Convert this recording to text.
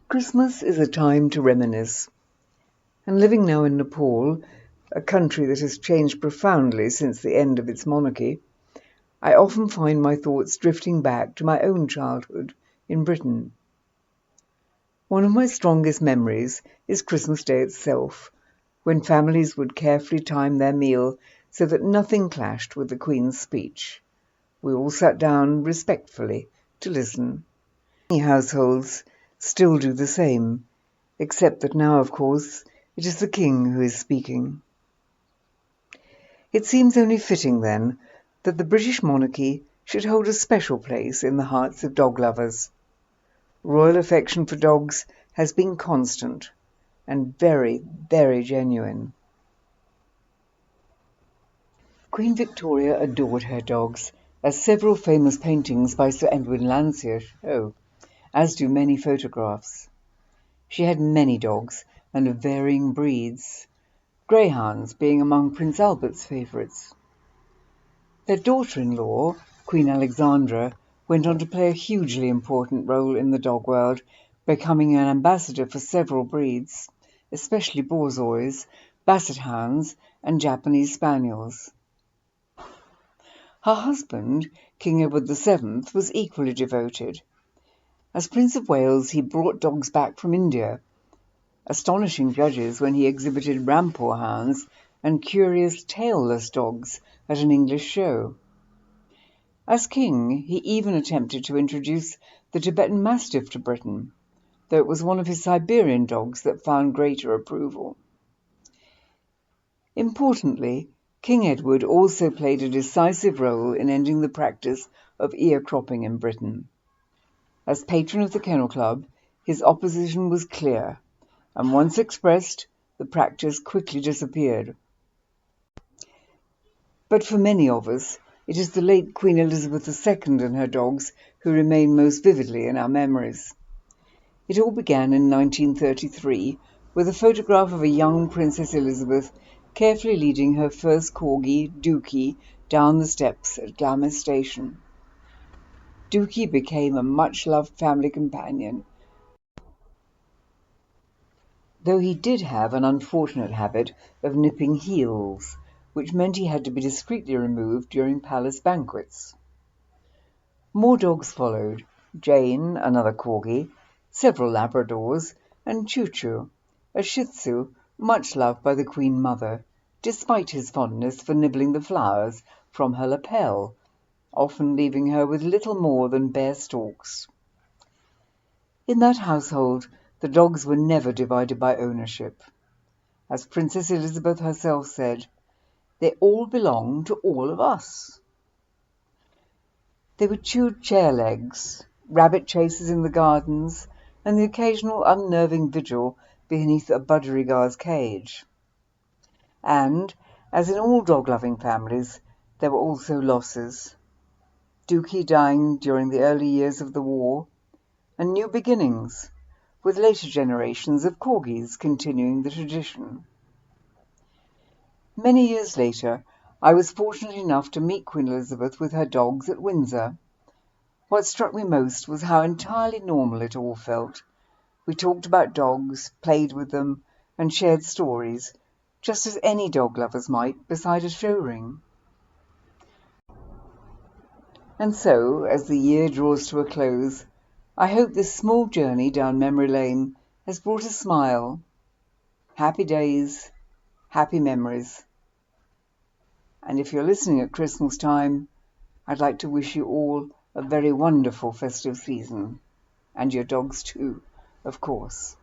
Christmas is a time to reminisce, and living now in Nepal, a country that has changed profoundly since the end of its monarchy, I often find my thoughts drifting back to my own childhood in Britain. One of my strongest memories is Christmas Day itself, when families would carefully time their meal so that nothing clashed with the Queen's speech. We all sat down respectfully to listen. Many households still do the same, except that now, of course, it is the King who is speaking. It seems only fitting, then, that the British monarchy should hold a special place in the hearts of dog lovers. Royal affection for dogs has been constant and very, very genuine. Queen Victoria adored her dogs, as several famous paintings by Sir Edwin Landseer show, as do many photographs. She had many dogs and of varying breeds, greyhounds being among Prince Albert's favourites. Their daughter-in-law, Queen Alexandra, went on to play a hugely important role in the dog world, becoming an ambassador for several breeds, especially Borzois, Basset hounds, and Japanese Spaniels. Her husband, King Edward VII, was equally devoted. As Prince of Wales, he brought dogs back from India, astonishing judges when he exhibited Rampur hounds and curious tailless dogs at an English show. As king, he even attempted to introduce the Tibetan Mastiff to Britain, though it was one of his Siberian dogs that found greater approval. Importantly, King Edward also played a decisive role in ending the practice of ear cropping in Britain. As patron of the Kennel Club, his opposition was clear, and once expressed, the practice quickly disappeared. But for many of us, it is the late Queen Elizabeth II and her dogs who remain most vividly in our memories. It all began in 1933 with a photograph of a young Princess Elizabeth carefully leading her first corgi, Dookie, down the steps at Glamis Station. Dookie became a much-loved family companion, though he did have an unfortunate habit of nipping heels, which meant he had to be discreetly removed during palace banquets. More dogs followed: Jane, another corgi, several Labradors, and Choo-Choo, a Shih Tzu much loved by the Queen Mother, despite his fondness for nibbling the flowers from her lapel, often leaving her with little more than bare stalks. In that household, the dogs were never divided by ownership. As Princess Elizabeth herself said, "They all belong to all of us." There were chewed chair legs, rabbit chases in the gardens, and the occasional unnerving vigil beneath a budgerigar's cage. And, as in all dog-loving families, there were also losses. Dookie dying during the early years of the war, and new beginnings, with later generations of corgis continuing the tradition. Many years later, I was fortunate enough to meet Queen Elizabeth with her dogs at Windsor. What struck me most was how entirely normal it all felt. We talked about dogs, played with them, and shared stories, just as any dog lovers might beside a show ring. And so, as the year draws to a close, I hope this small journey down memory lane has brought a smile. Happy days, happy memories. And if you're listening at Christmas time, I'd like to wish you all a very wonderful festive season. And your dogs too, of course.